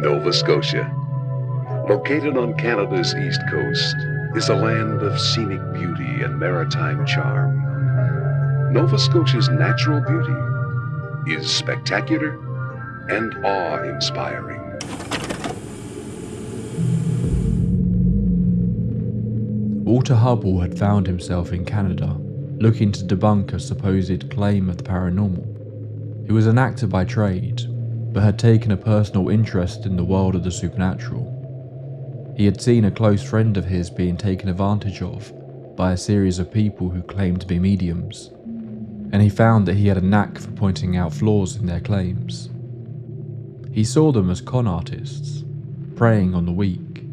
Nova Scotia. Located on Canada's east coast, is a land of scenic beauty and maritime charm. Nova Scotia's natural beauty is spectacular and awe-inspiring. Walter Hubbell had found himself in Canada, looking to debunk a supposed claim of the paranormal. He was an actor by trade, but had taken a personal interest in the world of the supernatural. He had seen a close friend of his being taken advantage of by a series of people who claimed to be mediums, and he found that he had a knack for pointing out flaws in their claims. He saw them as con artists, preying on the weak.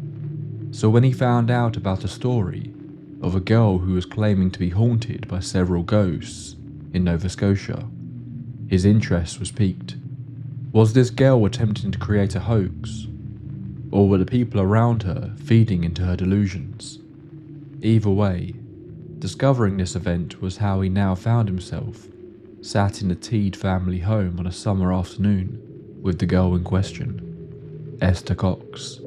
So when he found out about a story of a girl who was claiming to be haunted by several ghosts in Nova Scotia, his interest was piqued. Was this girl attempting to create a hoax, or were the people around her feeding into her delusions? Either way, discovering this event was how he now found himself sat in the Teed family home on a summer afternoon with the girl in question, Esther Cox.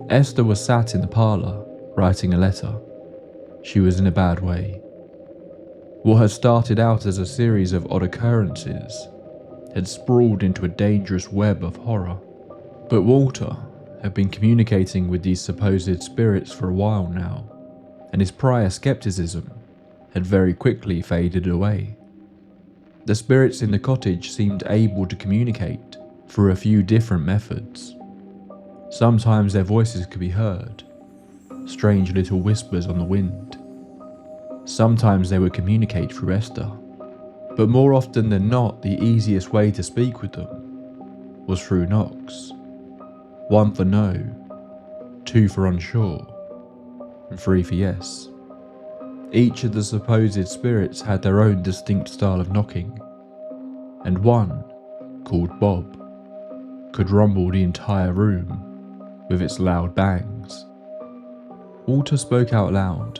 Esther was sat in the parlour, writing a letter. She was in a bad way. What had started out as a series of odd occurrences had sprawled into a dangerous web of horror. But Walter had been communicating with these supposed spirits for a while now, and his prior skepticism had very quickly faded away. The spirits in the cottage seemed able to communicate through a few different methods. Sometimes their voices could be heard, strange little whispers on the wind. Sometimes they would communicate through Esther, but more often than not, the easiest way to speak with them was through knocks. 1 for no, 2 for unsure, and 3 for yes. Each of the supposed spirits had their own distinct style of knocking, and one, called Bob, could rumble the entire room with its loud bangs. Walter spoke out loud.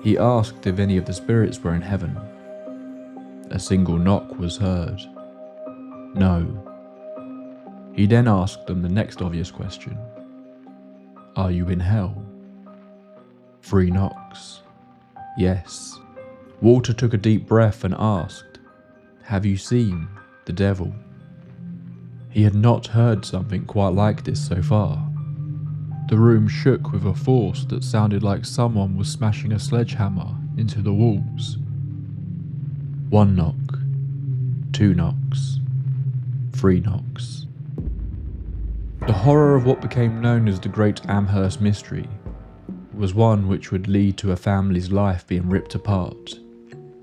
He asked if any of the spirits were in heaven. A single knock was heard. No. He then asked them the next obvious question. Are you in hell? 3 knocks. Yes. Walter took a deep breath and asked, have you seen the devil? He had not heard something quite like this so far. The room shook with a force that sounded like someone was smashing a sledgehammer into the walls. 1 knock, 2 knocks, 3 knocks. The horror of what became known as the Great Amherst Mystery was one which would lead to a family's life being ripped apart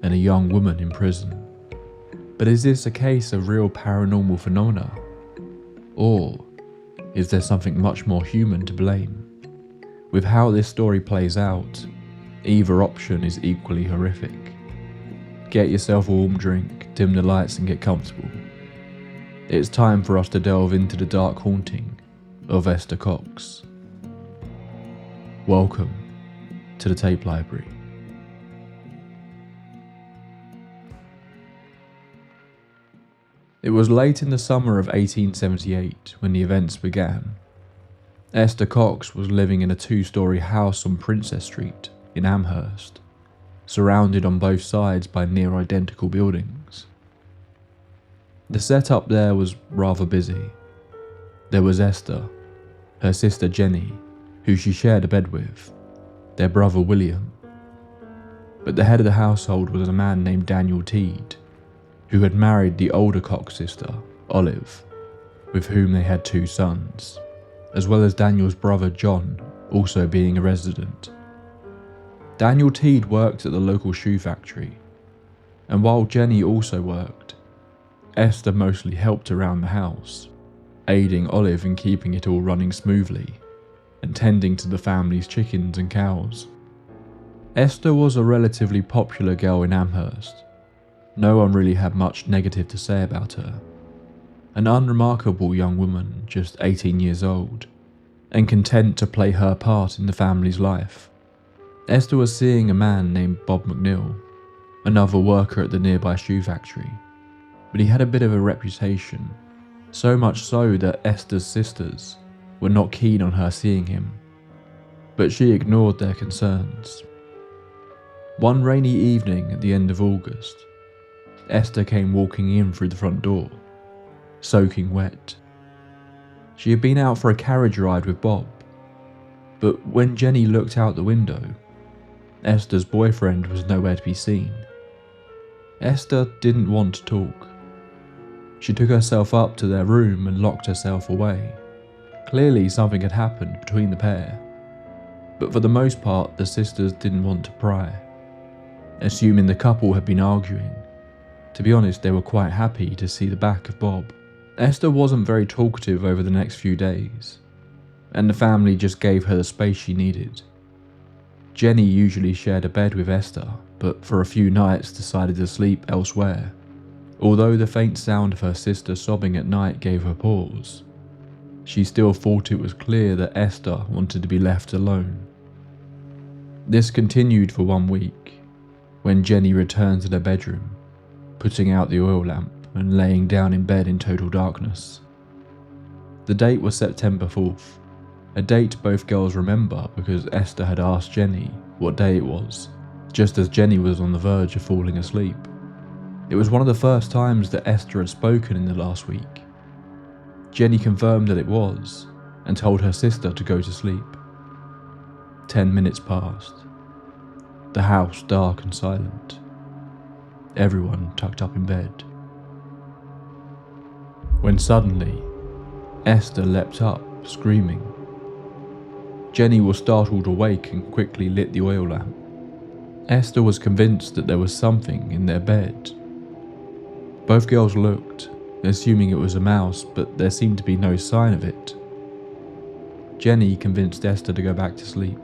and a young woman in prison. But is this a case of real paranormal phenomena? Or is there something much more human to blame? With how this story plays out, either option is equally horrific. Get yourself a warm drink, dim the lights and get comfortable. It's time for us to delve into the dark haunting of Esther Cox. Welcome to the Tape Library. It was late in the summer of 1878 when the events began. Esther Cox was living in a 2-story house on Princess Street in Amherst, surrounded on both sides by near identical buildings. The setup there was rather busy. There was Esther, her sister Jenny, who she shared a bed with, their brother William. But the head of the household was a man named Daniel Teed, who had married the older Cox sister, Olive, with whom they had 2 sons, as well as Daniel's brother John, also being a resident. Daniel Teed worked at the local shoe factory, and while Jenny also worked, Esther mostly helped around the house, aiding Olive in keeping it all running smoothly, and tending to the family's chickens and cows. Esther was a relatively popular girl in Amherst. No one really had much negative to say about her. An unremarkable young woman, just 18 years old, and content to play her part in the family's life. Esther was seeing a man named Bob McNeil, another worker at the nearby shoe factory, but he had a bit of a reputation, so much so that Esther's sisters were not keen on her seeing him, but she ignored their concerns. One rainy evening at the end of August, Esther came walking in through the front door, soaking wet. She had been out for a carriage ride with Bob, but when Jenny looked out the window, Esther's boyfriend was nowhere to be seen. Esther didn't want to talk. She took herself up to their room and locked herself away. Clearly something had happened between the pair, but for the most part the sisters didn't want to pry, assuming the couple had been arguing. To be honest, they were quite happy to see the back of Bob. Esther wasn't very talkative over the next few days, and the family just gave her the space she needed. Jenny usually shared a bed with Esther, but for a few nights decided to sleep elsewhere. Although the faint sound of her sister sobbing at night gave her pause, she still thought it was clear that Esther wanted to be left alone. This continued for 1 week, when Jenny returned to their bedroom, putting out the oil lamp and laying down in bed in total darkness. The date was September 4th, a date both girls remember because Esther had asked Jenny what day it was, just as Jenny was on the verge of falling asleep. It was one of the first times that Esther had spoken in the last week. Jenny confirmed that it was, and told her sister to go to sleep. 10 minutes passed. The house dark and silent. Everyone tucked up in bed. When suddenly, Esther leapt up, screaming. Jenny was startled awake and quickly lit the oil lamp. Esther was convinced that there was something in their bed. Both girls looked, assuming it was a mouse, but there seemed to be no sign of it. Jenny convinced Esther to go back to sleep,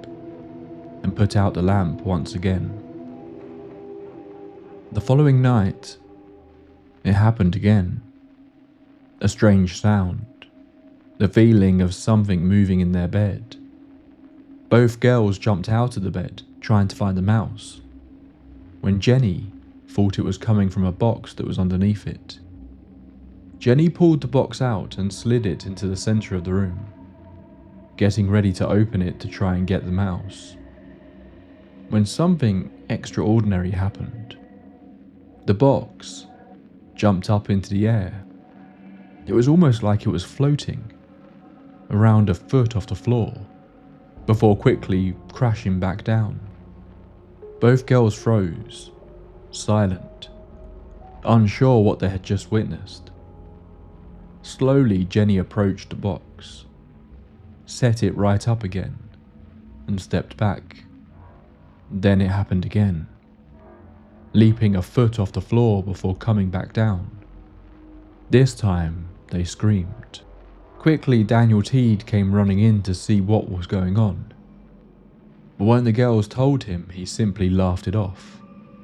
and put out the lamp once again. The following night, it happened again. A strange sound, the feeling of something moving in their bed. Both girls jumped out of the bed, trying to find the mouse, when Jenny thought it was coming from a box that was underneath it. Jenny pulled the box out and slid it into the center of the room, getting ready to open it to try and get the mouse, when something extraordinary happened. The box jumped up into the air. It was almost like it was floating, around a foot off the floor, before quickly crashing back down. Both girls froze, silent, unsure what they had just witnessed. Slowly, Jenny approached the box, set it right up again, and stepped back. Then it happened again, leaping a foot off the floor before coming back down. This time, they screamed. Quickly, Daniel Teed came running in to see what was going on. But when the girls told him, he simply laughed it off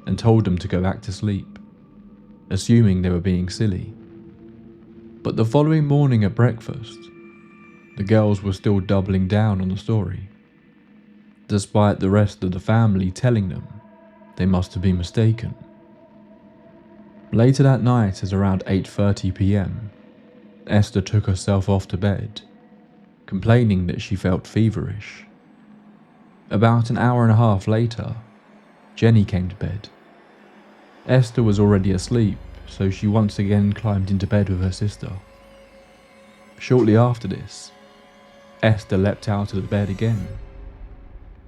and told them to go back to sleep, assuming they were being silly. But the following morning at breakfast, the girls were still doubling down on the story, despite the rest of the family telling them they must have been mistaken. Later that night, at around 8:30 p.m, Esther took herself off to bed, complaining that she felt feverish. About an hour and a half later, Jenny came to bed. Esther was already asleep, so she once again climbed into bed with her sister. Shortly after this, Esther leapt out of the bed again,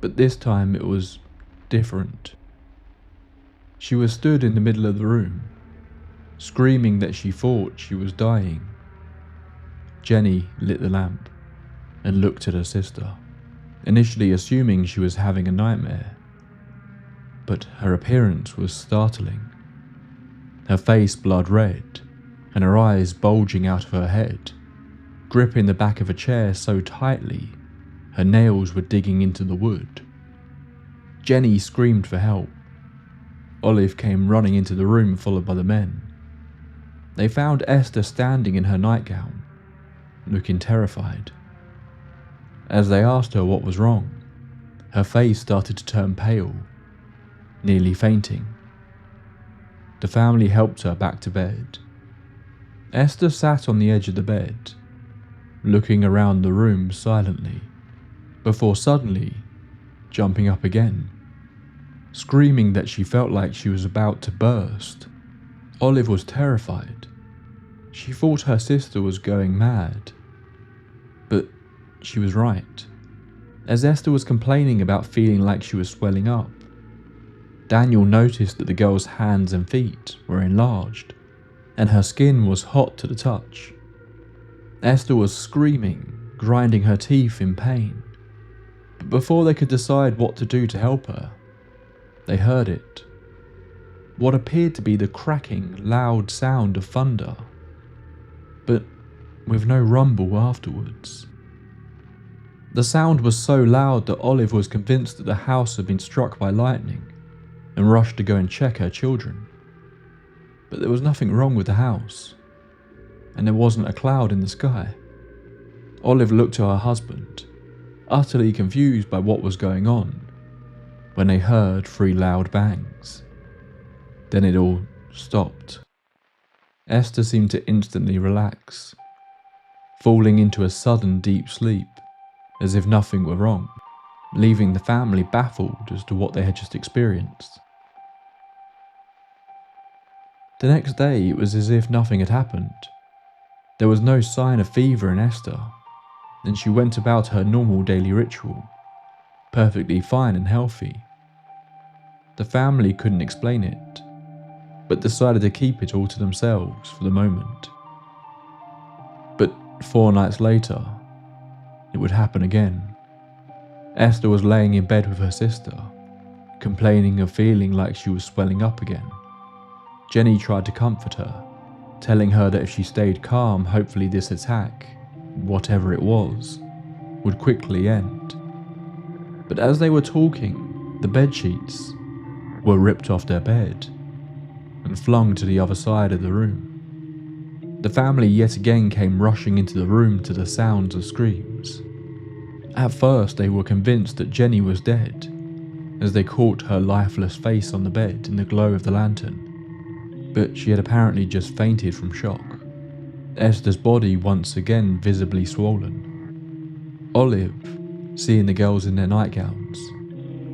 but this time it was different. She was stood in the middle of the room, screaming that she thought she was dying. Jenny lit the lamp and looked at her sister, initially assuming she was having a nightmare, but her appearance was startling. Her face blood red, and her eyes bulging out of her head, gripping the back of a chair so tightly her nails were digging into the wood. Jenny screamed for help. Olive came running into the room, followed by the men. They found Esther standing in her nightgown, looking terrified. As they asked her what was wrong, her face started to turn pale, nearly fainting. The family helped her back to bed. Esther sat on the edge of the bed, looking around the room silently, before suddenly jumping up again, screaming that she felt like she was about to burst. Olive was terrified. She thought her sister was going mad. But she was right. As Esther was complaining about feeling like she was swelling up, Daniel noticed that the girl's hands and feet were enlarged, and her skin was hot to the touch. Esther was screaming, grinding her teeth in pain. But before they could decide what to do to help her, they heard it. What appeared to be the cracking, loud sound of thunder, but with no rumble afterwards. The sound was so loud that Olive was convinced that the house had been struck by lightning and rushed to go and check her children. But there was nothing wrong with the house, and there wasn't a cloud in the sky. Olive looked to her husband, utterly confused by what was going on, when they heard 3 loud bangs. Then it all stopped. Esther seemed to instantly relax, falling into a sudden deep sleep, as if nothing were wrong, leaving the family baffled as to what they had just experienced. The next day, it was as if nothing had happened. There was no sign of fever in Esther, and she went about her normal daily ritual, perfectly fine and healthy. The family couldn't explain it, but decided to keep it all to themselves for the moment. But 4 nights later, it would happen again. Esther was laying in bed with her sister, complaining of feeling like she was swelling up again. Jenny tried to comfort her, telling her that if she stayed calm, hopefully this attack, whatever it was, would quickly end. But as they were talking, the bedsheets were ripped off their bed and flung to the other side of the room. The family yet again came rushing into the room to the sounds of screams. At first they were convinced that Jenny was dead, as they caught her lifeless face on the bed in the glow of the lantern, but she had apparently just fainted from shock. Esther's body once again visibly swollen. Olive, seeing the girls in their nightgowns,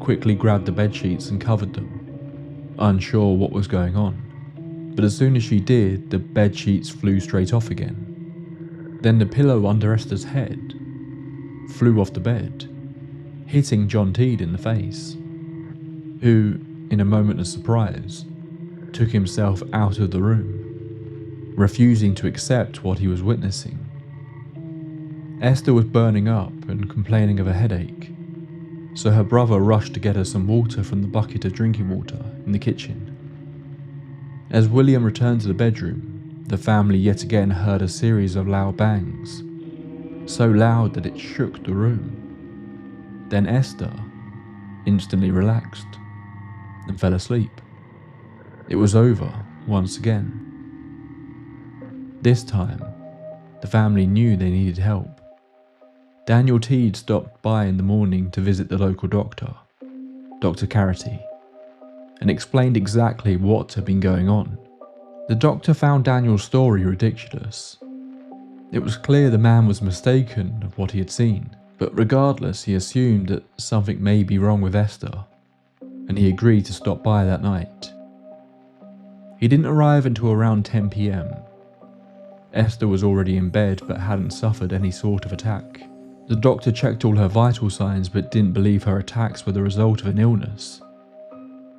quickly grabbed the bedsheets and covered them, unsure what was going on. But as soon as she did, the bedsheets flew straight off again. Then the pillow under Esther's head flew off the bed, hitting John Teed in the face, who, in a moment of surprise, took himself out of the room, refusing to accept what he was witnessing. Esther was burning up and complaining of a headache, so her brother rushed to get her some water from the bucket of drinking water in the kitchen. As William returned to the bedroom, the family yet again heard a series of loud bangs, so loud that it shook the room. Then Esther instantly relaxed and fell asleep. It was over once again. This time, the family knew they needed help. Daniel Teed stopped by in the morning to visit the local doctor, Dr. Carity, and explained exactly what had been going on. The doctor found Daniel's story ridiculous. It was clear the man was mistaken of what he had seen, but regardless, he assumed that something may be wrong with Esther, and he agreed to stop by that night. He didn't arrive until around 10 p.m. Esther was already in bed but hadn't suffered any sort of attack. The doctor checked all her vital signs but didn't believe her attacks were the result of an illness.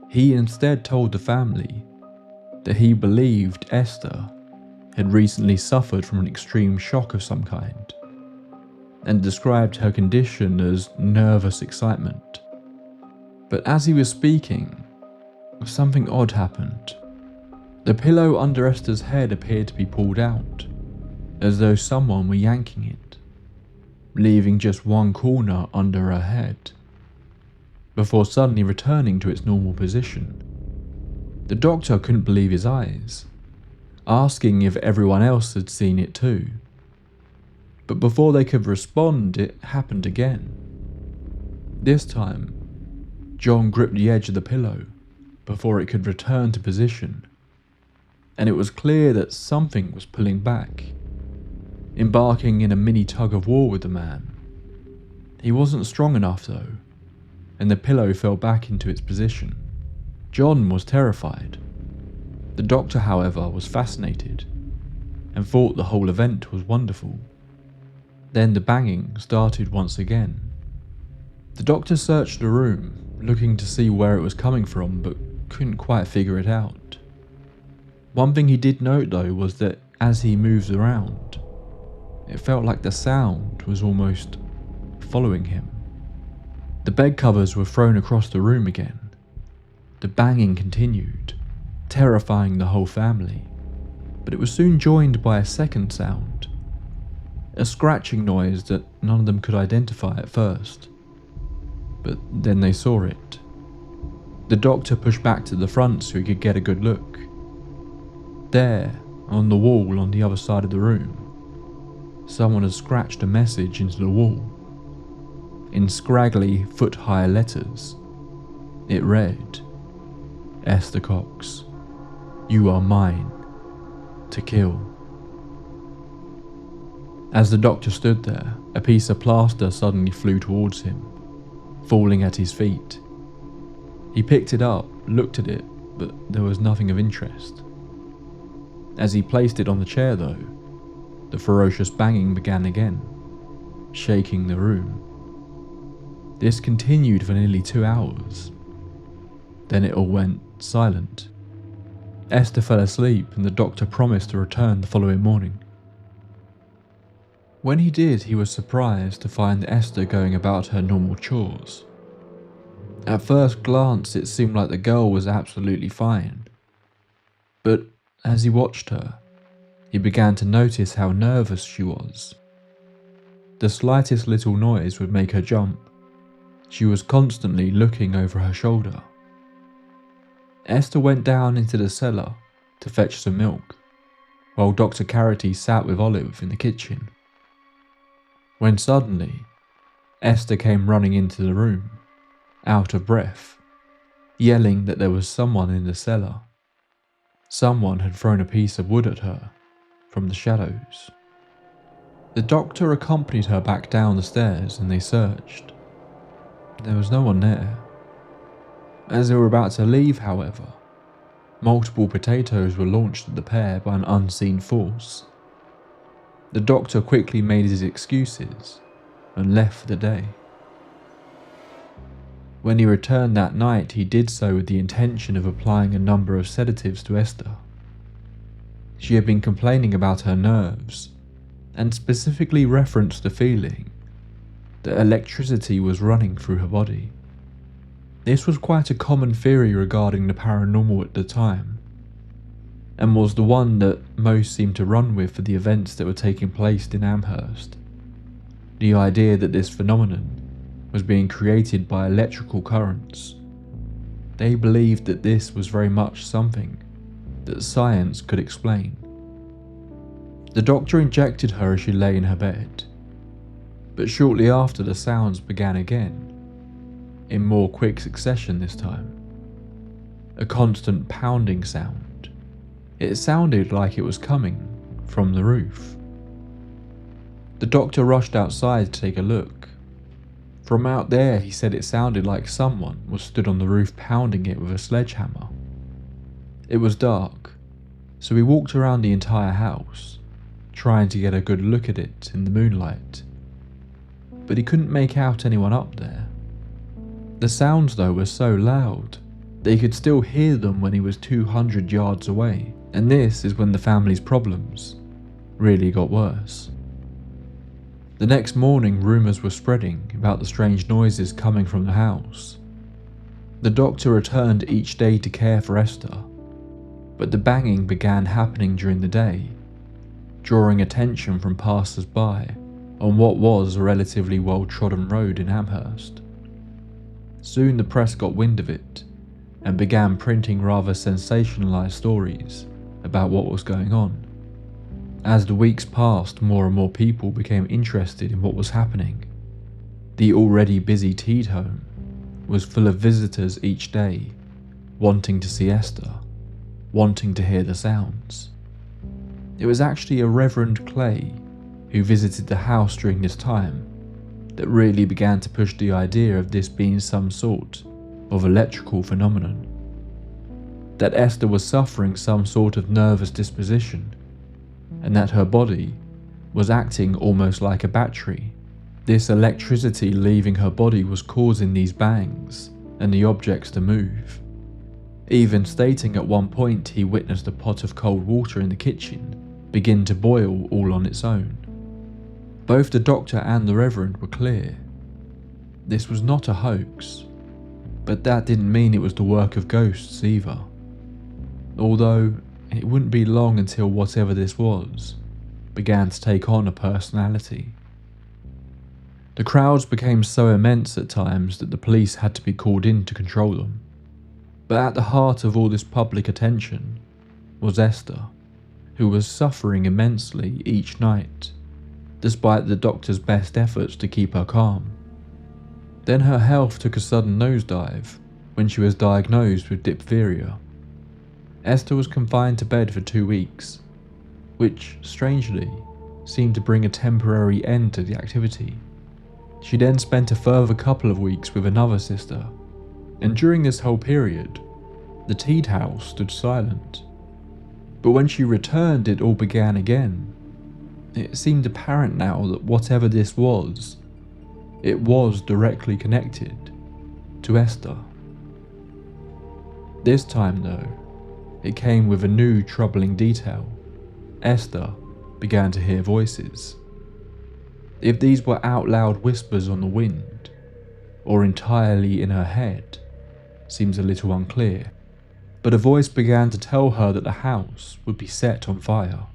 He instead told the family that he believed Esther had recently suffered from an extreme shock of some kind, and described her condition as nervous excitement. But as he was speaking, something odd happened. The pillow under Esther's head appeared to be pulled out, as though someone were yanking it, leaving just one corner under her head, before suddenly returning to its normal position. The doctor couldn't believe his eyes, asking if everyone else had seen it too. But before they could respond, it happened again. This time, John gripped the edge of the pillow before it could return to position, and it was clear that something was pulling back. embarking in a mini tug of war with the man. He wasn't strong enough though, and the pillow fell back into its position. John was terrified. The doctor, however, was fascinated and thought the whole event was wonderful. Then the banging started once again. The doctor searched the room, looking to see where it was coming from, but couldn't quite figure it out. One thing he did note though was that as he moved around, it felt like the sound was almost following him. The bed covers were thrown across the room again. The banging continued, terrifying the whole family, but it was soon joined by a second sound, a scratching noise that none of them could identify at first. But then they saw it. The doctor pushed back to the front so he could get a good look. There, on the wall on the other side of the room, someone had scratched a message into the wall. In scraggly, foot-high letters, it read, "Esther Cox, you are mine to kill." As the doctor stood there, a piece of plaster suddenly flew towards him, falling at his feet. He picked it up, looked at it, but there was nothing of interest. As he placed it on the chair though, the ferocious banging began again, shaking the room. This continued for nearly 2 hours. Then it all went silent. Esther fell asleep and the doctor promised to return the following morning. When he did, he was surprised to find Esther going about her normal chores. At first glance, it seemed like the girl was absolutely fine. But as he watched her, he began to notice how nervous she was. The slightest little noise would make her jump. She was constantly looking over her shoulder. Esther went down into the cellar to fetch some milk, while Dr. Carity sat with Olive in the kitchen. When suddenly, Esther came running into the room, out of breath, yelling that there was someone in the cellar. Someone had thrown a piece of wood at her from the shadows. The doctor accompanied her back down the stairs and they searched. There was no one there. As they were about to leave, however, multiple potatoes were launched at the pair by an unseen force. The doctor quickly made his excuses and left for the day. When he returned that night, he did so with the intention of applying a number of sedatives to Esther. She had been complaining about her nerves, and specifically referenced the feeling that electricity was running through her body. This was quite a common theory regarding the paranormal at the time, and was the one that most seemed to run with for the events that were taking place in Amherst. The idea that this phenomenon was being created by electrical currents. They believed that this was very much something that science could explain. The doctor injected her as she lay in her bed, but shortly after the sounds began again, in more quick succession this time. A constant pounding sound. It sounded like it was coming from the roof. The doctor rushed outside to take a look. From out there, he said it sounded like someone was stood on the roof pounding it with a sledgehammer. It was dark, so he walked around the entire house, trying to get a good look at it in the moonlight. But he couldn't make out anyone up there. The sounds though were so loud that he could still hear them when he was 200 yards away, and this is when the family's problems really got worse. The next morning, rumours were spreading about the strange noises coming from the house. The doctor returned each day to care for Esther, but the banging began happening during the day, drawing attention from passers-by on what was a relatively well-trodden road in Amherst. Soon the press got wind of it and began printing rather sensationalised stories about what was going on. As the weeks passed, more and more people became interested in what was happening. The already busy Teed home was full of visitors each day, wanting to see Esther, wanting to hear the sounds. It was actually a Reverend Clay who visited the house during this time, that really began to push the idea of this being some sort of electrical phenomenon. That Esther was suffering some sort of nervous disposition, and that her body was acting almost like a battery. This electricity leaving her body was causing these bangs and the objects to move. Even stating at one point he witnessed a pot of cold water in the kitchen begin to boil all on its own. Both the doctor and the Reverend were clear. This was not a hoax, but that didn't mean it was the work of ghosts either. Although it wouldn't be long until whatever this was began to take on a personality. The crowds became so immense at times that the police had to be called in to control them. But at the heart of all this public attention was Esther, who was suffering immensely each night, despite the doctor's best efforts to keep her calm. Then her health took a sudden nosedive when she was diagnosed with diphtheria. Esther was confined to bed for 2 weeks, which, strangely, seemed to bring a temporary end to the activity. She then spent a further couple of weeks with another sister, and during this whole period, the Teed house stood silent. But when she returned, it all began again. It seemed apparent now that whatever this was, it was directly connected to Esther. This time though, it came with a new troubling detail. Esther began to hear voices. If these were out loud whispers on the wind, or entirely in her head, seems a little unclear, but a voice began to tell her that the house would be set on fire.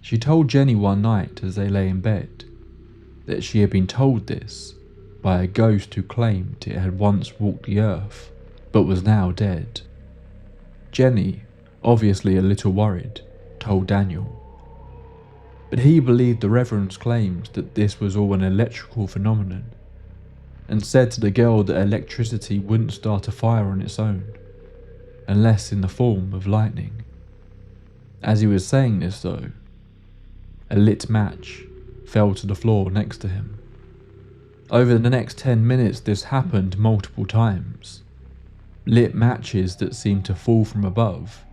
She told Jenny one night as they lay in bed that she had been told this by a ghost who claimed it had once walked the earth but was now dead. Jenny, obviously a little worried, told Daniel. But he believed the Reverend's claims that this was all an electrical phenomenon, and said to the girl that electricity wouldn't start a fire on its own, unless in the form of lightning. As he was saying this though, a lit match fell to the floor next to him. Over the next 10 minutes this happened multiple times. Lit matches that seemed to fall from above,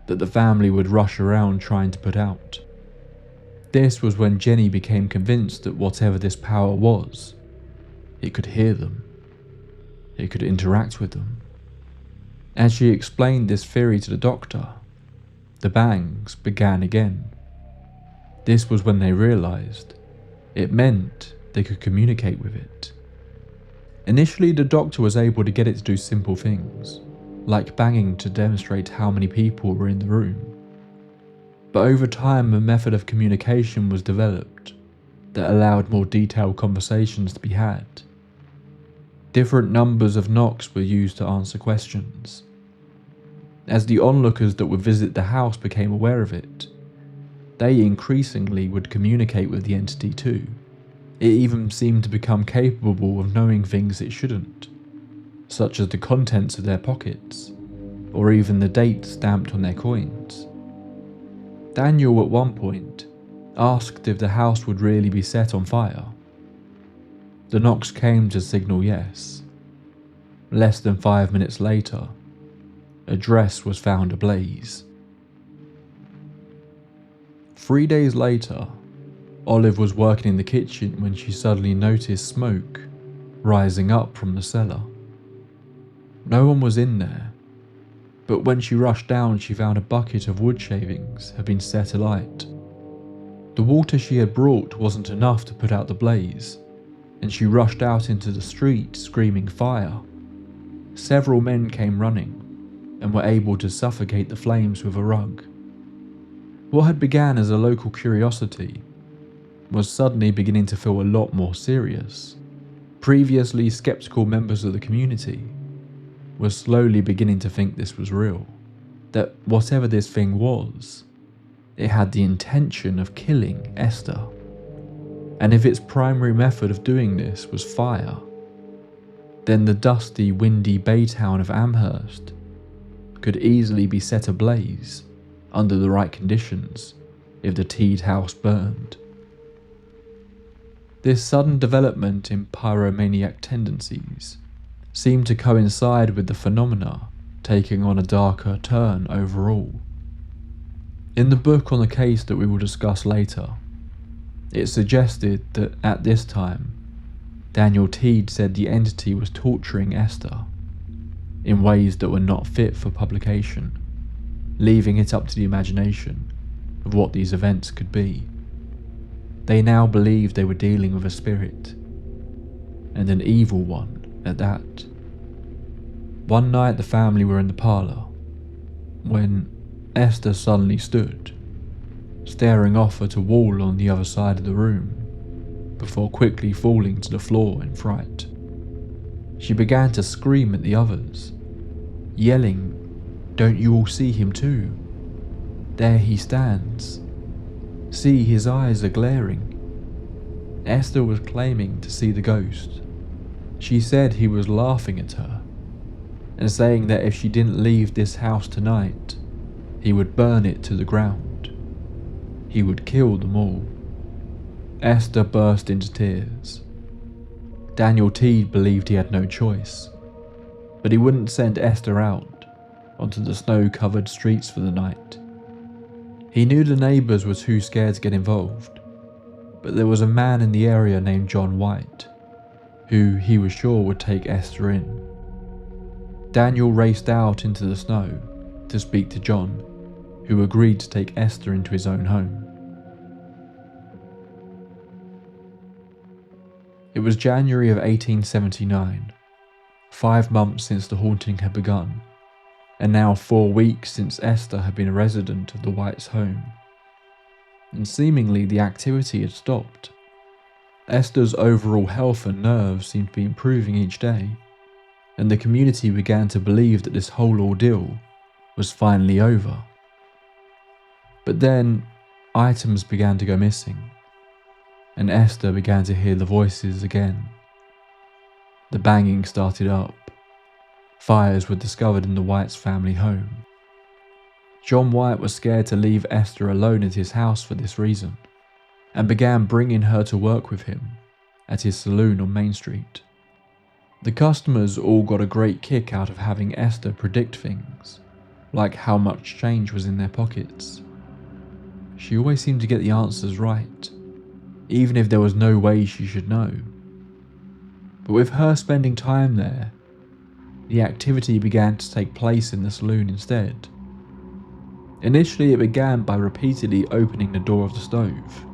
that the family would rush around trying to put out. This was when Jenny became convinced that whatever this power was, it could hear them. It could interact with them. As she explained this theory to the doctor, the bangs began again. This was when they realised it meant they could communicate with it. Initially, the doctor was able to get it to do simple things, like banging to demonstrate how many people were in the room. But over time, a method of communication was developed that allowed more detailed conversations to be had. Different numbers of knocks were used to answer questions. As the onlookers that would visit the house became aware of it, they increasingly would communicate with the entity too. It even seemed to become capable of knowing things it shouldn't, such as the contents of their pockets, or even the dates stamped on their coins. Daniel at one point asked if the house would really be set on fire. The knocks came to signal yes. Less than 5 minutes later, a dress was found ablaze. 3 days later, Olive was working in the kitchen when she suddenly noticed smoke rising up from the cellar. No one was in there, but when she rushed down she found a bucket of wood shavings had been set alight. The water she had brought wasn't enough to put out the blaze, and she rushed out into the street screaming fire. Several men came running and were able to suffocate the flames with a rug. What had begun as a local curiosity was suddenly beginning to feel a lot more serious. Previously skeptical members of the community were slowly beginning to think this was real, that whatever this thing was, it had the intention of killing Esther. And if its primary method of doing this was fire, then the dusty, windy bay town of Amherst could easily be set ablaze under the right conditions if the Teed house burned. This sudden development in pyromaniac tendencies seemed to coincide with the phenomena taking on a darker turn overall. In the book on the case that we will discuss later, it suggested that at this time, Daniel Teed said the entity was torturing Esther in ways that were not fit for publication, leaving it up to the imagination of what these events could be. They now believed they were dealing with a spirit, and an evil one at that. One night the family were in the parlour when Esther suddenly stood, staring off at a wall on the other side of the room, before quickly falling to the floor in fright. She began to scream at the others, yelling, "Don't you all see him too? There he stands. See, his eyes are glaring." Esther was claiming to see the ghost. She said he was laughing at her and saying that if she didn't leave this house tonight, he would burn it to the ground. He would kill them all. Esther burst into tears. Daniel Teed believed he had no choice, but he wouldn't send Esther out onto the snow-covered streets for the night. He knew the neighbours were too scared to get involved, but there was a man in the area named John White, who he was sure would take Esther in. Daniel raced out into the snow to speak to John, who agreed to take Esther into his own home. It was January of 1879, 5 months since the haunting had begun, and now 4 weeks since Esther had been a resident of the Whites' home. And seemingly the activity had stopped. Esther's overall health and nerves seemed to be improving each day, and the community began to believe that this whole ordeal was finally over. But then, items began to go missing, and Esther began to hear the voices again. The banging started up. Fires were discovered in the Whites' family home. John White was scared to leave Esther alone at his house for this reason, and began bringing her to work with him at his saloon on Main Street. The customers all got a great kick out of having Esther predict things, like how much change was in their pockets. She always seemed to get the answers right, even if there was no way she should know. But with her spending time there, the activity began to take place in the saloon instead. Initially it began by repeatedly opening the door of the stove.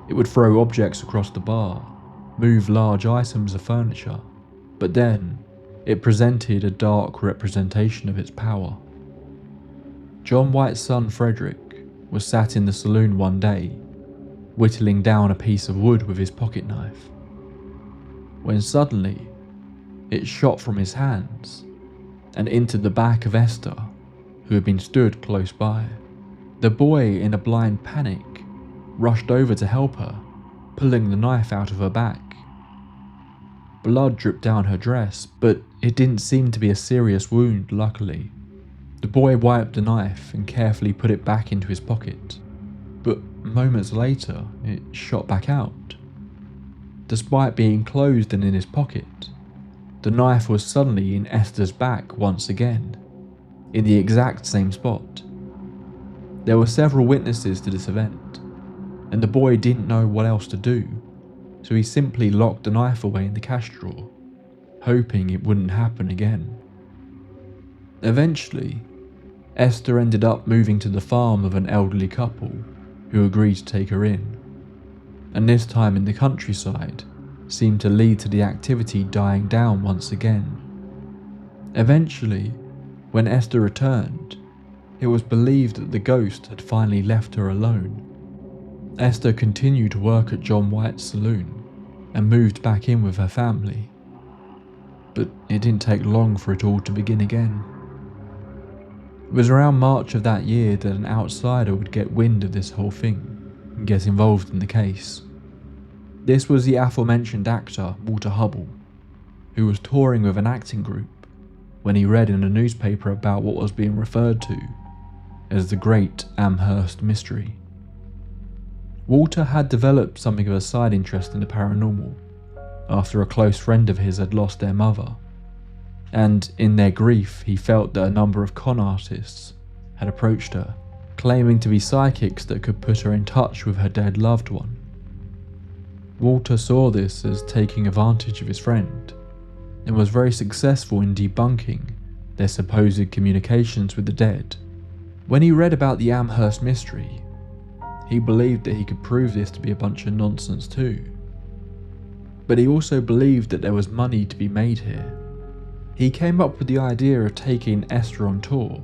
It would throw objects across the bar, move large items of furniture, but then it presented a dark representation of its power. John White's son Frederick was sat in the saloon one day, whittling down a piece of wood with his pocket knife, when suddenly it shot from his hands and entered the back of Esther, who had been stood close by. The boy, in a blind panic, rushed over to help her, pulling the knife out of her back. Blood dripped down her dress, but it didn't seem to be a serious wound, luckily. The boy wiped the knife and carefully put it back into his pocket, but moments later it shot back out. Despite being closed and in his pocket, the knife was suddenly in Esther's back once again, in the exact same spot. There were several witnesses to this event, and the boy didn't know what else to do, so he simply locked the knife away in the cash drawer, hoping it wouldn't happen again. Eventually, Esther ended up moving to the farm of an elderly couple who agreed to take her in, and this time in the countryside seemed to lead to the activity dying down once again. Eventually, when Esther returned, it was believed that the ghost had finally left her alone. Esther continued to work at John White's saloon and moved back in with her family, but it didn't take long for it all to begin again. It was around March of that year that an outsider would get wind of this whole thing and get involved in the case. This was the aforementioned actor Walter Hubbell, who was touring with an acting group when he read in a newspaper about what was being referred to as the Great Amherst Mystery. Walter had developed something of a side interest in the paranormal after a close friend of his had lost their mother, and in their grief he felt that a number of con artists had approached her, claiming to be psychics that could put her in touch with her dead loved one. Walter saw this as taking advantage of his friend, and was very successful in debunking their supposed communications with the dead. When he read about the Amherst Mystery, he believed that he could prove this to be a bunch of nonsense too. But he also believed that there was money to be made here. He came up with the idea of taking Esther on tour,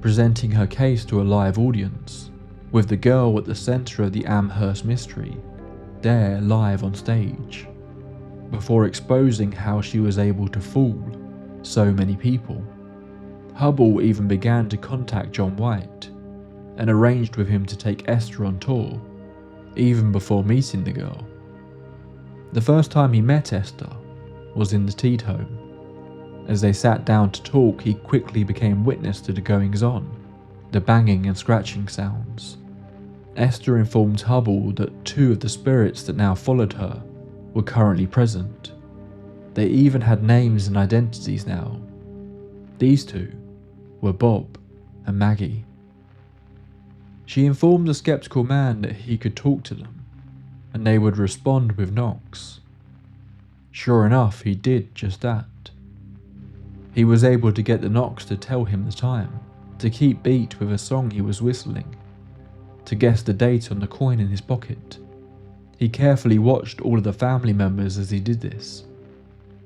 presenting her case to a live audience, with the girl at the centre of the Amherst Mystery there live on stage, before exposing how she was able to fool so many people. Hubbell even began to contact John White and arranged with him to take Esther on tour, even before meeting the girl. The first time he met Esther was in the Teed home. As they sat down to talk, he quickly became witness to the goings-on, the banging and scratching sounds. Esther informed Hubbell that 2 of the spirits that now followed her were currently present. They even had names and identities now. These 2 were Bob and Maggie. She informed the skeptical man that he could talk to them, and they would respond with knocks. Sure enough, he did just that. He was able to get the knocks to tell him the time, to keep beat with a song he was whistling, to guess the date on the coin in his pocket. He carefully watched all of the family members as he did this,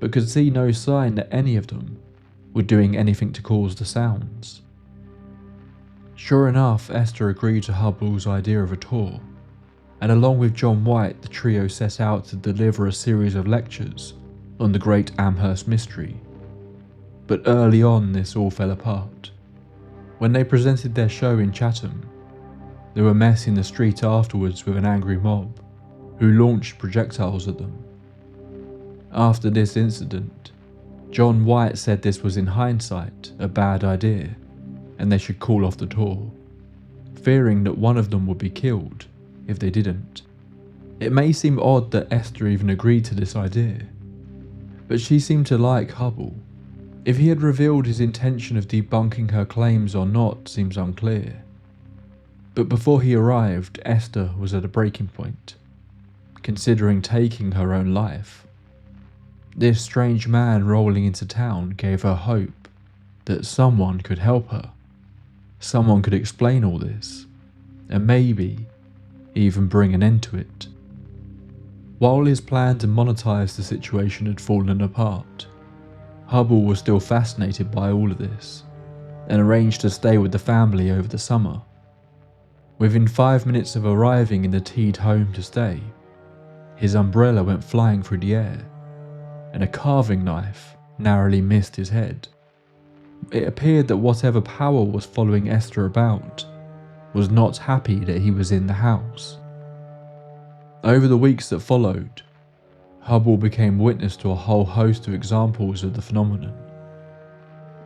but could see no sign that any of them were doing anything to cause the sounds. Sure enough, Esther agreed to Hubbell's idea of a tour, and along with John White, the trio set out to deliver a series of lectures on the Great Amherst Mystery. But early on, this all fell apart. When they presented their show in Chatham, they were messing the street afterwards with an angry mob who launched projectiles at them. After this incident, John White said this was in hindsight a bad idea and they should call off the tour, fearing that one of them would be killed if they didn't. It may seem odd that Esther even agreed to this idea, but she seemed to like Hubbell. If he had revealed his intention of debunking her claims or not seems unclear. But before he arrived, Esther was at a breaking point, considering taking her own life. This strange man rolling into town gave her hope that someone could help her. Someone could explain all this, and maybe even bring an end to it. While his plan to monetize the situation had fallen apart, Hubbell was still fascinated by all of this, and arranged to stay with the family over the summer. Within 5 minutes of arriving in the Teed home to stay, his umbrella went flying through the air, and a carving knife narrowly missed his head. It appeared that whatever power was following Esther about was not happy that he was in the house. Over the weeks that followed, Hubbell became witness to a whole host of examples of the phenomenon.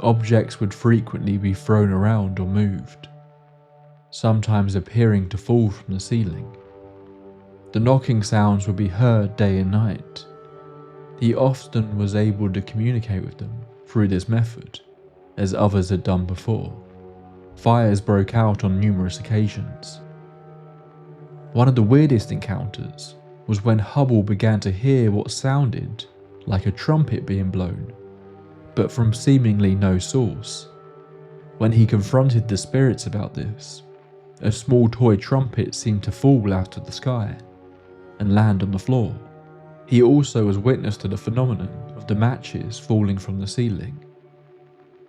Objects would frequently be thrown around or moved, sometimes appearing to fall from the ceiling. The knocking sounds would be heard day and night. He often was able to communicate with them through this method, as others had done before. Fires broke out on numerous occasions. One of the weirdest encounters was when Hubbell began to hear what sounded like a trumpet being blown, but from seemingly no source. When he confronted the spirits about this, a small toy trumpet seemed to fall out of the sky and land on the floor. He also was witness to the phenomenon of the matches falling from the ceiling.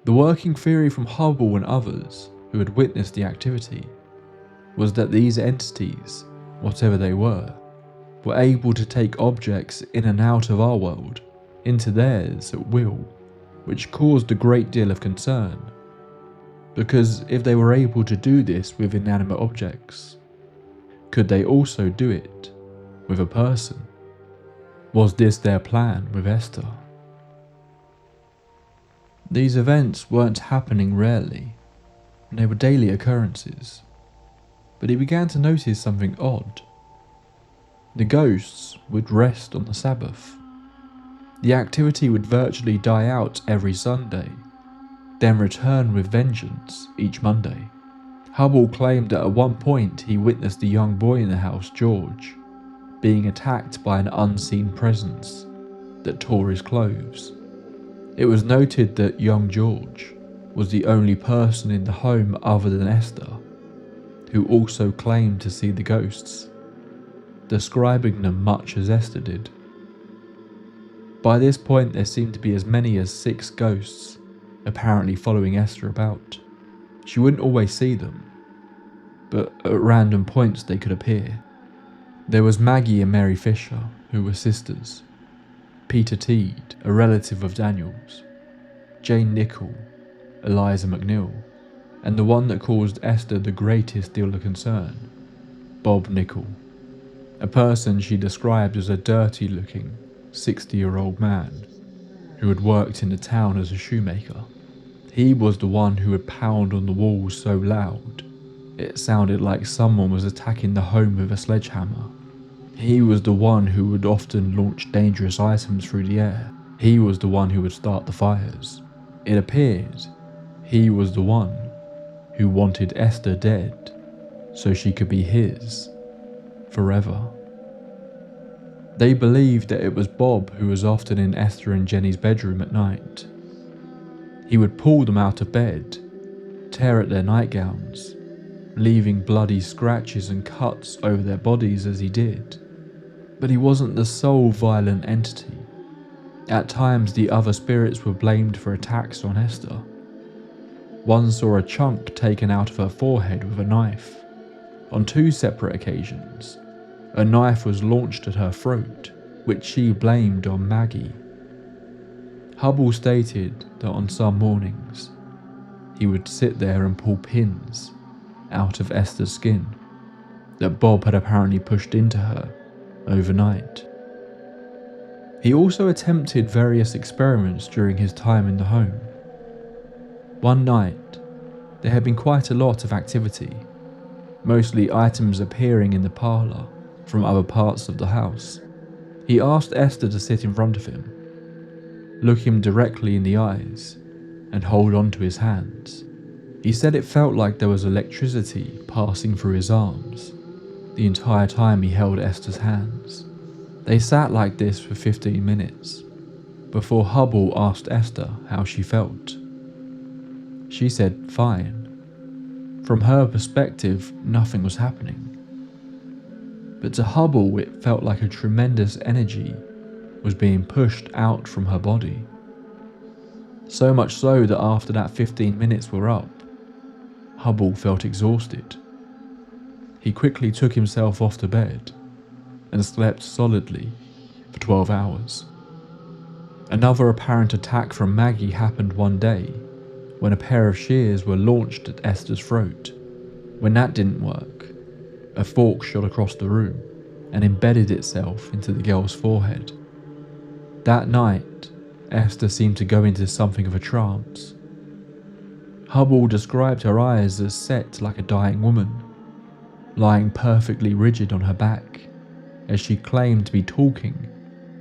The working theory from Hubbell and others who had witnessed the activity was that these entities, whatever they were able to take objects in and out of our world into theirs at will, which caused a great deal of concern. Because if they were able to do this with inanimate objects, could they also do it with a person? Was this their plan with Esther? These events weren't happening rarely, and they were daily occurrences. But he began to notice something odd. The ghosts would rest on the Sabbath. The activity would virtually die out every Sunday, then return with vengeance each Monday. Hubbell claimed that at one point he witnessed a young boy in the house, George, being attacked by an unseen presence that tore his clothes. It was noted that young George was the only person in the home other than Esther who also claimed to see the ghosts, describing them much as Esther did. By this point there seemed to be as many as 6 ghosts apparently following Esther about. She wouldn't always see them, but at random points they could appear. There was Maggie and Mary Fisher, who were sisters, Peter Teed, a relative of Daniel's, Jane Nichol, Eliza McNeil, and the one that caused Esther the greatest deal of concern, Bob Nichol, a person she described as a dirty-looking 60-year-old man who had worked in the town as a shoemaker. He was the one who would pound on the walls so loud it sounded like someone was attacking the home with a sledgehammer. He was the one who would often launch dangerous items through the air. He was the one who would start the fires. It appeared he was the one who wanted Esther dead so she could be his forever. They believed that it was Bob who was often in Esther and Jenny's bedroom at night. He would pull them out of bed, tear at their nightgowns, leaving bloody scratches and cuts over their bodies as he did. But he wasn't the sole violent entity. At times the other spirits were blamed for attacks on Esther. One saw a chunk taken out of her forehead with a knife. On 2 separate occasions, a knife was launched at her throat, which she blamed on Maggie. Hubbell stated that on some mornings, he would sit there and pull pins out of Esther's skin that Bob had apparently pushed into her overnight. He also attempted various experiments during his time in the home. One night, there had been quite a lot of activity, mostly items appearing in the parlour from other parts of the house. He asked Esther to sit in front of him, look him directly in the eyes, and hold on to his hands. He said it felt like there was electricity passing through his arms the entire time he held Esther's hands. They sat like this for 15 minutes before Hubbell asked Esther how she felt. She said fine. From her perspective, nothing was happening. But to Hubbell, it felt like a tremendous energy was being pushed out from her body. So much so that after that 15 minutes were up, Hubbell felt exhausted. He quickly took himself off the bed and slept solidly for 12 hours. Another apparent attack from Maggie happened one day when a pair of shears were launched at Esther's throat. When that didn't work, a fork shot across the room and embedded itself into the girl's forehead. That night, Esther seemed to go into something of a trance. Hubbell described her eyes as set like a dying woman, lying perfectly rigid on her back as she claimed to be talking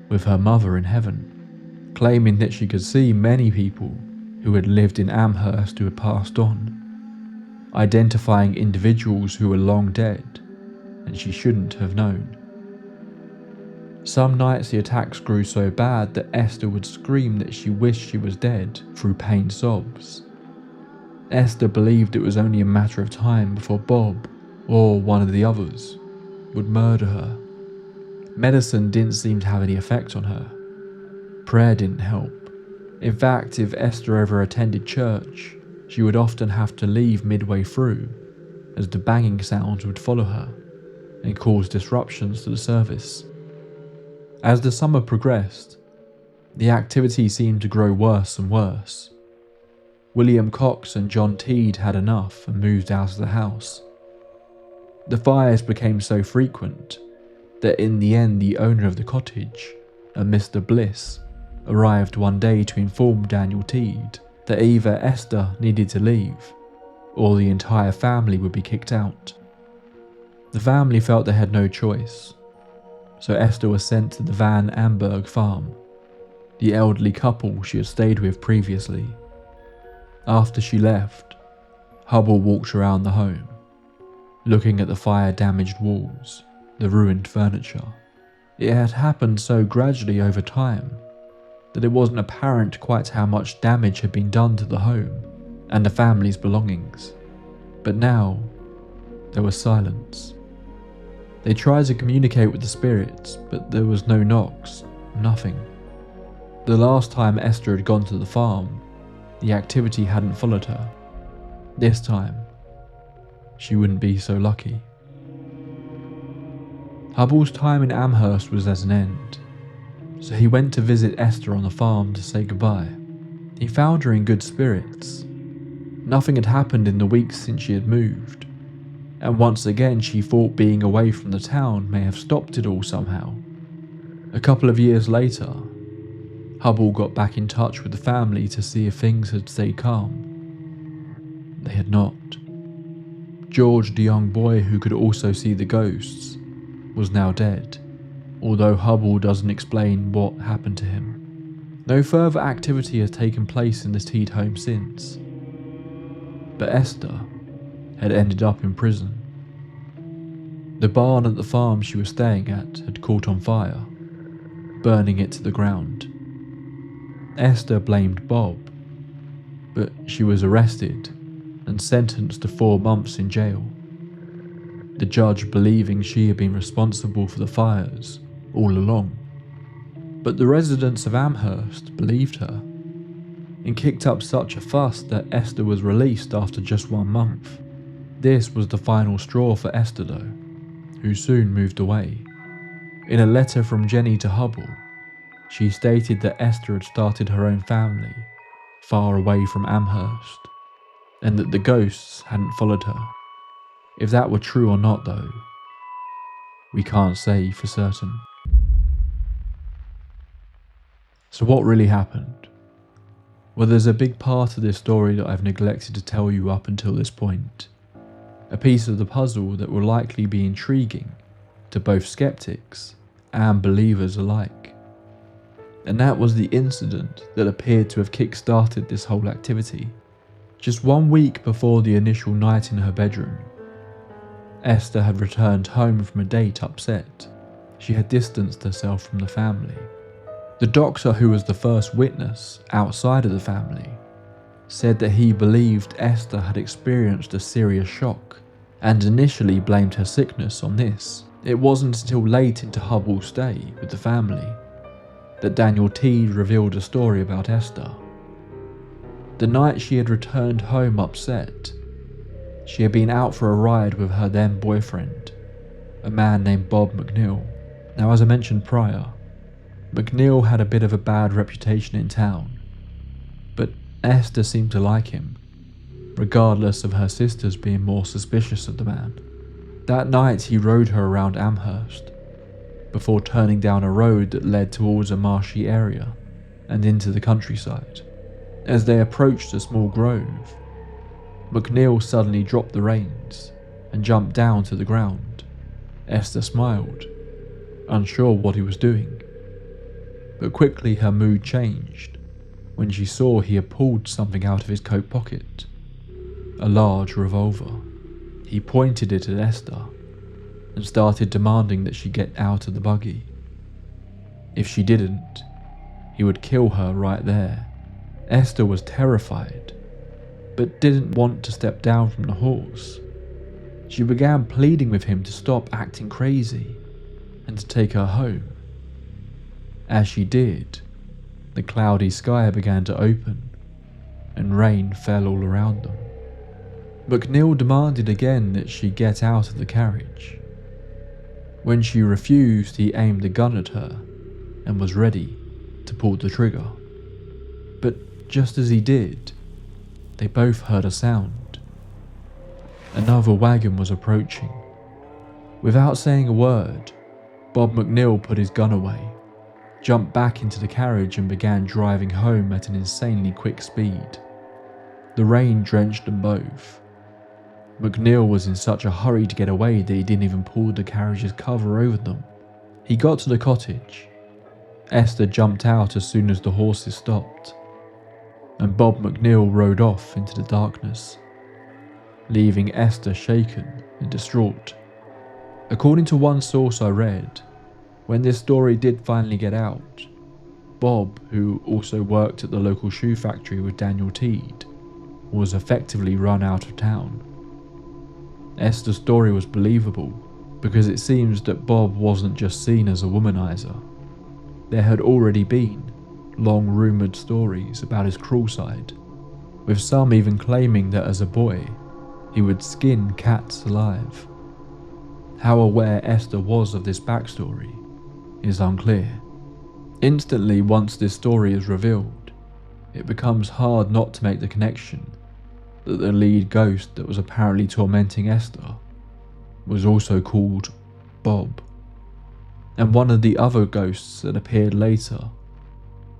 with her mother in heaven, claiming that she could see many people who had lived in Amherst who had passed on, identifying individuals who were long dead and she shouldn't have known. Some nights the attacks grew so bad that Esther would scream that she wished she was dead through pained sobs. Esther believed it was only a matter of time before Bob, or one of the others, would murder her. Medicine didn't seem to have any effect on her. Prayer didn't help. In fact, if Esther ever attended church, she would often have to leave midway through, as the banging sounds would follow her and cause disruptions to the service. As the summer progressed, the activity seemed to grow worse and worse. William Cox and John Teed had enough and moved out of the house. The fires became so frequent that in the end the owner of the cottage, a Mr. Bliss, arrived one day to inform Daniel Teed that either Esther needed to leave or the entire family would be kicked out. The family felt they had no choice. so Esther was sent to the Van Amberg farm, the elderly couple she had stayed with previously. After she left, Hubbell walked around the home, looking at the fire-damaged walls, the ruined furniture. It had happened so gradually over time that it wasn't apparent quite how much damage had been done to the home and the family's belongings. But now, there was silence. They tried to communicate with the spirits, but there was no knocks, nothing. The last time Esther had gone to the farm, the activity hadn't followed her. This time, she wouldn't be so lucky. Hubbell's time in Amherst was at an end, so he went to visit Esther on the farm to say goodbye. He found her in good spirits. Nothing had happened in the weeks since she had moved, and once again she thought being away from the town may have stopped it all somehow. A couple of years later, Hubbell got back in touch with the family to see if things had stayed calm. They had not. George, the young boy who could also see the ghosts, was now dead, although Hubbell doesn't explain what happened to him. No further activity has taken place in the Teed home since, but Esther had ended up in prison. The barn at the farm she was staying at had caught on fire, burning it to the ground. Esther blamed Bob, but she was arrested and sentenced to 4 months in jail. The judge believing she had been responsible for the fires all along. But the residents of Amherst believed her and kicked up such a fuss that Esther was released after just 1 month. This was the final straw for Esther though, who soon moved away. In a letter from Jenny to Hubbell, she stated that Esther had started her own family far away from Amherst, and that the ghosts hadn't followed her. If that were true or not though, we can't say for certain. So what really happened? Well, there's a big part of this story that I've neglected to tell you up until this point. A piece of the puzzle that will likely be intriguing to both skeptics and believers alike. And that was the incident that appeared to have kick-started this whole activity. Just 1 week before the initial night in her bedroom, Esther had returned home from a date upset. She had distanced herself from the family. The doctor, who was the first witness outside of the family, said that he believed Esther had experienced a serious shock and initially blamed her sickness on this. It wasn't until late into Hubbell's stay with the family that Daniel Teed revealed a story about Esther. The night she had returned home upset, she had been out for a ride with her then boyfriend, a man named Bob McNeil. Now, as I mentioned prior, McNeil had a bit of a bad reputation in town, but Esther seemed to like him, regardless of her sisters being more suspicious of the man. That night he rode her around Amherst, before turning down a road that led towards a marshy area and into the countryside. As they approached a small grove, McNeil suddenly dropped the reins and jumped down to the ground. Esther smiled, unsure what he was doing, but quickly her mood changed when she saw he had pulled something out of his coat pocket, a large revolver. He pointed it at Esther and started demanding that she get out of the buggy. If she didn't, he would kill her right there. Esther was terrified, but didn't want to step down from the horse. She began pleading with him to stop acting crazy and to take her home. As she did, the cloudy sky began to open and rain fell all around them. McNeil demanded again that she get out of the carriage. When she refused, he aimed a gun at her and was ready to pull the trigger. But just as he did, they both heard a sound. Another wagon was approaching. Without saying a word, Bob McNeil put his gun away, jumped back into the carriage and began driving home at an insanely quick speed. The rain drenched them both. McNeil was in such a hurry to get away that he didn't even pull the carriage's cover over them. He got to the cottage. Esther jumped out as soon as the horses stopped, and Bob McNeil rode off into the darkness, leaving Esther shaken and distraught. According to one source I read, when this story did finally get out, Bob, who also worked at the local shoe factory with Daniel Teed, was effectively run out of town. Esther's story was believable because it seems that Bob wasn't just seen as a womanizer. There had already been long-rumoured stories about his cruel side, with some even claiming that as a boy, he would skin cats alive. How aware Esther was of this backstory is unclear. Instantly, once this story is revealed, it becomes hard not to make the connection that the lead ghost that was apparently tormenting Esther was also called Bob. And one of the other ghosts that appeared later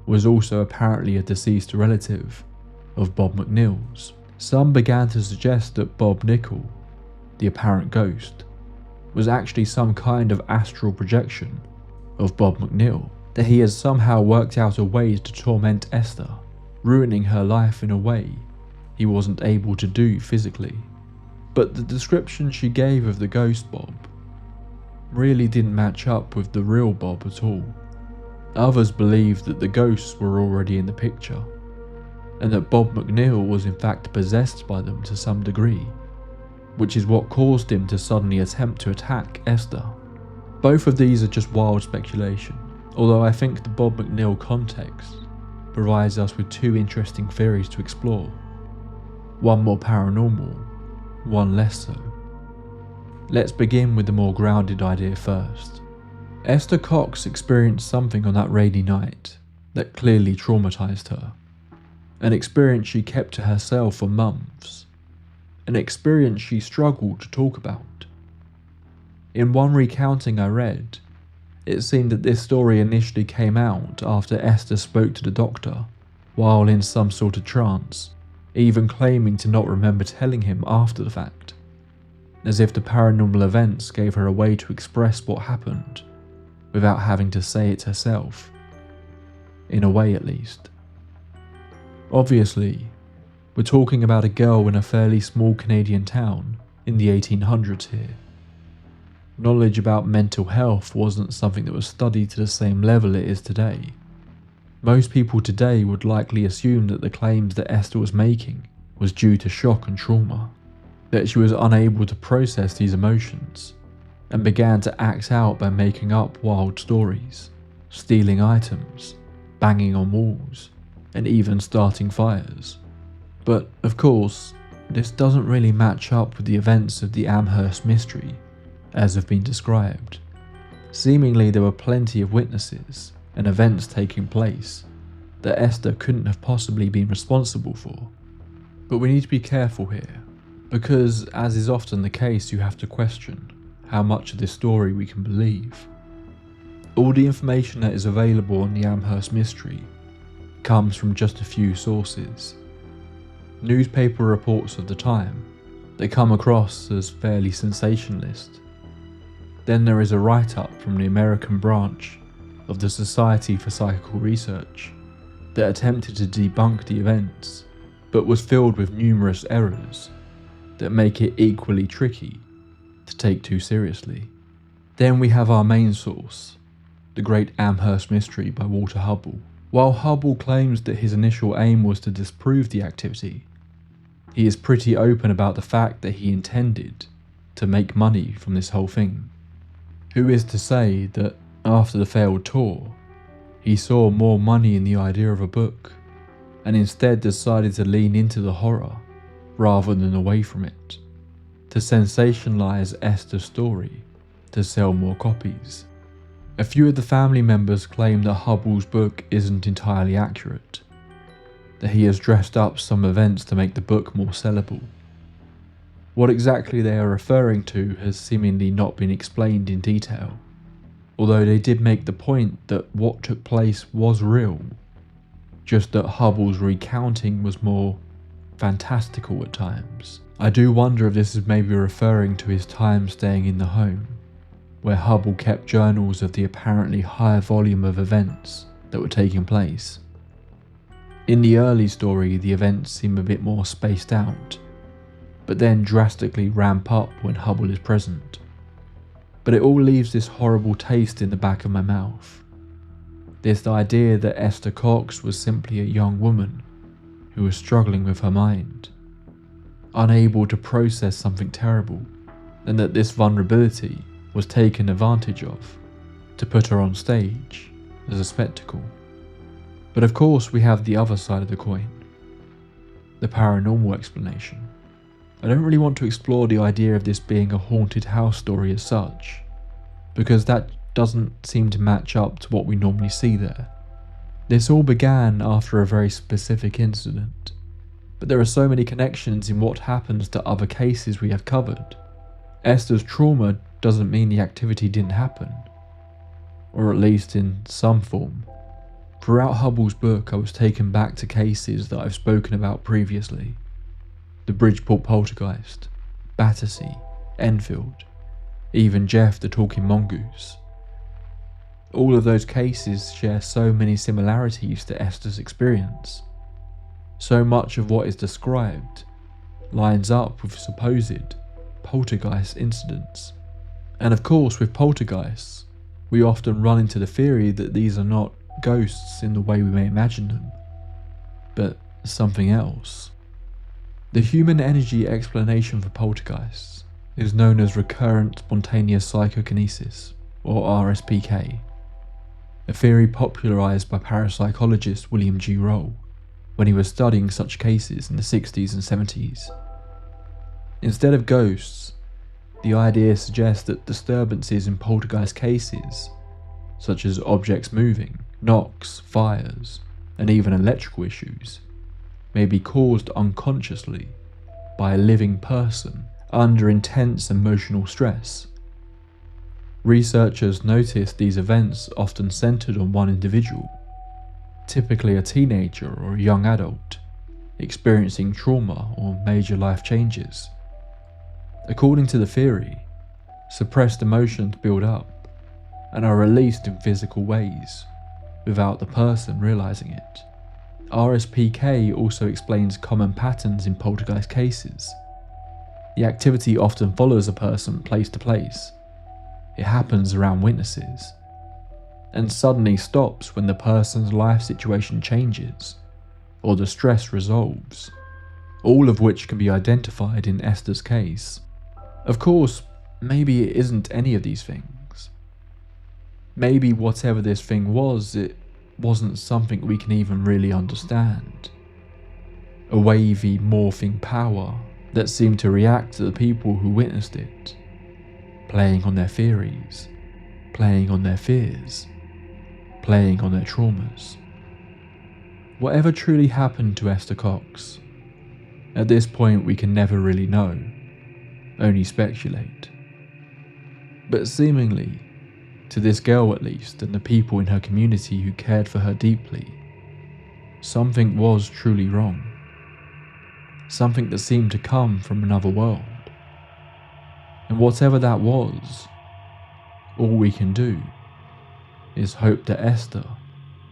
was also apparently a deceased relative of Bob McNeil's. Some began to suggest that Bob Nickel, the apparent ghost, was actually some kind of astral projection of Bob McNeil, that he has somehow worked out a way to torment Esther, ruining her life in a way he wasn't able to do physically. But the description she gave of the ghost Bob really didn't match up with the real Bob at all. Others believed that the ghosts were already in the picture, and that Bob McNeil was in fact possessed by them to some degree, which is what caused him to suddenly attempt to attack Esther. Both of these are just wild speculation, although I think the Bob McNeil context provides us with two interesting theories to explore. One more paranormal, one less so. Let's begin with the more grounded idea first. Esther Cox experienced something on that rainy night that clearly traumatized her. An experience she kept to herself for months. An experience she struggled to talk about. In one recounting I read, it seemed that this story initially came out after Esther spoke to the doctor while in some sort of trance, even claiming to not remember telling him after the fact, as if the paranormal events gave her a way to express what happened without having to say it herself, in a way at least. Obviously, we're talking about a girl in a fairly small Canadian town in the 1800s here. Knowledge about mental health wasn't something that was studied to the same level it is today. Most people today would likely assume that the claims that Esther was making was due to shock and trauma, that she was unable to process these emotions, and began to act out by making up wild stories, stealing items, banging on walls, and even starting fires. But, of course, this doesn't really match up with the events of the Amherst Mystery, as have been described. Seemingly there were plenty of witnesses and events taking place that Esther couldn't have possibly been responsible for. But we need to be careful here, because as is often the case, you have to question how much of this story we can believe. All the information that is available on the Amherst Mystery comes from just a few sources. Newspaper reports of the time, they come across as fairly sensationalist. Then there is a write-up from the American branch of the Society for Psychical Research that attempted to debunk the events, but was filled with numerous errors that make it equally tricky to take too seriously. Then we have our main source, the Great Amherst Mystery by Walter Hubbell. While Hubbell claims that his initial aim was to disprove the activity, he is pretty open about the fact that he intended to make money from this whole thing. Who is to say that after the failed tour, he saw more money in the idea of a book, and instead decided to lean into the horror rather than away from it, to sensationalize Esther's story to sell more copies. A few of the family members claim that Hubbell's book isn't entirely accurate, that he has dressed up some events to make the book more sellable. What exactly they are referring to has seemingly not been explained in detail, although they did make the point that what took place was real, just that Hubbell's recounting was more fantastical at times. I do wonder if this is maybe referring to his time staying in the home, where Hubbell kept journals of the apparently high volume of events that were taking place. In the early story, the events seem a bit more spaced out, but then drastically ramp up when Hubbell is present. But it all leaves this horrible taste in the back of my mouth. This idea that Esther Cox was simply a young woman who was struggling with her mind, unable to process something terrible, and that this vulnerability was taken advantage of to put her on stage as a spectacle. But of course we have the other side of the coin, the paranormal explanation. I don't really want to explore the idea of this being a haunted house story as such, because that doesn't seem to match up to what we normally see there. This all began after a very specific incident, but there are so many connections in what happens to other cases we have covered. Esther's trauma doesn't mean the activity didn't happen, or at least in some form. Throughout Hubbell's book, I was taken back to cases that I've spoken about previously. The Bridgeport poltergeist, Battersea, Enfield, even Jeff the talking mongoose. All of those cases share so many similarities to Esther's experience. So much of what is described lines up with supposed poltergeist incidents. And of course, with poltergeists, we often run into the theory that these are not ghosts in the way we may imagine them, but something else. The human energy explanation for poltergeists is known as recurrent spontaneous psychokinesis, or RSPK, a theory popularized by parapsychologist William G. Roll when he was studying such cases in the 60s and 70s. Instead of ghosts, the idea suggests that disturbances in poltergeist cases, such as objects moving, knocks, fires, and even electrical issues, may be caused unconsciously by a living person under intense emotional stress. Researchers noticed these events often centered on one individual, typically a teenager or a young adult, experiencing trauma or major life changes. According to the theory, suppressed emotions build up and are released in physical ways without the person realizing it. RSPK also explains common patterns in poltergeist cases. The activity often follows a person place to place. It happens around witnesses, and suddenly stops when the person's life situation changes or the stress resolves, all of which can be identified in Esther's case. Of course, maybe it isn't any of these things. Maybe whatever this thing was, it wasn't something we can even really understand. A wavy, morphing power that seemed to react to the people who witnessed it, playing on their theories, playing on their fears, playing on their traumas. Whatever truly happened to Esther Cox, at this point we can never really know, only speculate. But seemingly, to this girl at least, and the people in her community who cared for her deeply, something was truly wrong. Something that seemed to come from another world. And whatever that was, all we can do is hope that Esther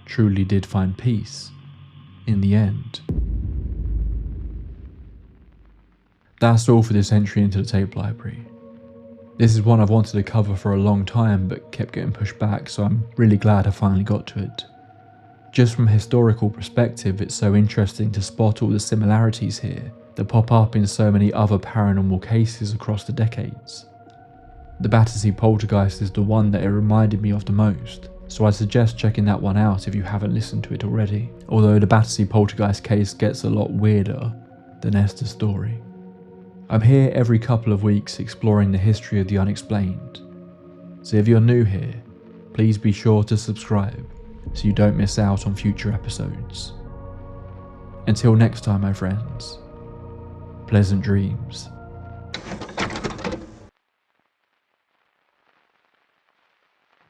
truly did find peace in the end. That's all for this entry into the tape library. This is one I've wanted to cover for a long time but kept getting pushed back, so I'm really glad I finally got to it. Just from a historical perspective, it's so interesting to spot all the similarities here that pop up in so many other paranormal cases across the decades. The Battersea poltergeist is the one that it reminded me of the most, so I suggest checking that one out if you haven't listened to it already, although the Battersea poltergeist case gets a lot weirder than Esther's story. I'm here every couple of weeks exploring the history of the unexplained, so if you're new here, please be sure to subscribe so you don't miss out on future episodes. Until next time, my friends, pleasant dreams.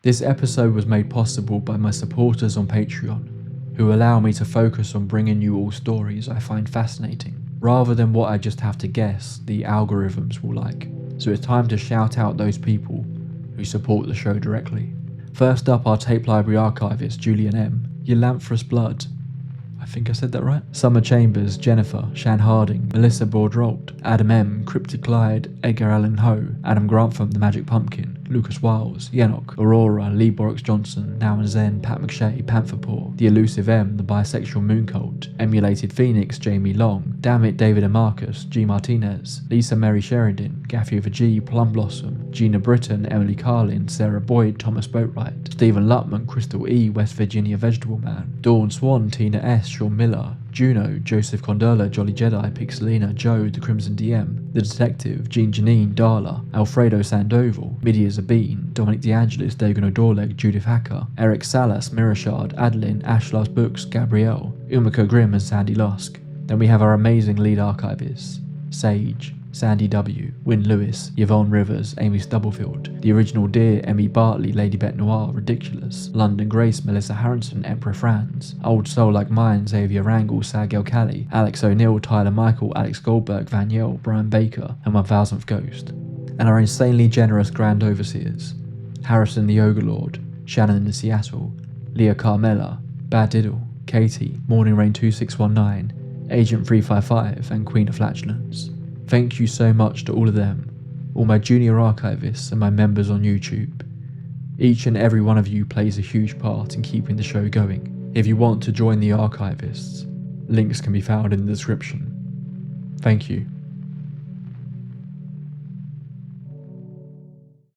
This episode was made possible by my supporters on Patreon, who allow me to focus on bringing you all stories I find fascinating, rather than what I just have to guess the algorithms will like. So it's time to shout out those people who support the show directly. First up, our tape library archivist Julian M. Eulanthus Blood. I think I said that right. Summer Chambers, Jennifer, Shan Harding, Melissa Bordrold, Adam M, Cryptic Clyde, Edgar Allan Ho, Adam Grantham, The Magic Pumpkin, Lucas Wiles, Yenok, Aurora, Lee Borix Johnson, Now and Zen, Pat McShay, Pantherpaw, The Elusive M, The Bisexual Moon Cult, Emulated Phoenix, Jamie Long, Dammit David and Marcus, G Martinez, Lisa Mary Sheridan, Gaffy with a G, Plum Blossom, Gina Britton, Emily Carlin, Sarah Boyd, Thomas Boatwright, Stephen Lutman, Crystal E, West Virginia Vegetable Man, Dawn Swan, Tina S, Sean Miller, Juno, Joseph Condola, Jolly Jedi, Pixelina, Joe, The Crimson DM, The Detective, Jean Janine, Darla, Alfredo Sandoval, Midia Zabine, Dominic DeAngelis, Dagon O'Dorleg, Judith Hacker, Eric Salas, Mirashard, Adeline, Ashlar's Books, Gabrielle, Umika Grimm and Sandy Lusk. Then we have our amazing lead archivists, Sage, Sandy W, Wynne Lewis, Yvonne Rivers, Amy Stubblefield, The Original Deer, Emmy Bartley, Lady Bette Noir, Ridiculous, London Grace, Melissa Harrison, Emperor Franz, Old Soul Like Mine, Xavier Rangel, Sagel Cali, Alex O'Neill, Tyler Michael, Alex Goldberg, Van Yell, Brian Baker, and 1000th Ghost. And our insanely generous Grand Overseers, Harrison the Ogre Shannon in Seattle, Leah Carmella, Bad Diddle, Katie, Morning Rain 2619, Agent 355, and Queen of Flatulence. Thank you so much to all of them, all my junior archivists and my members on YouTube. Each and every one of you plays a huge part in keeping the show going. If you want to join the archivists, links can be found in the description. Thank you.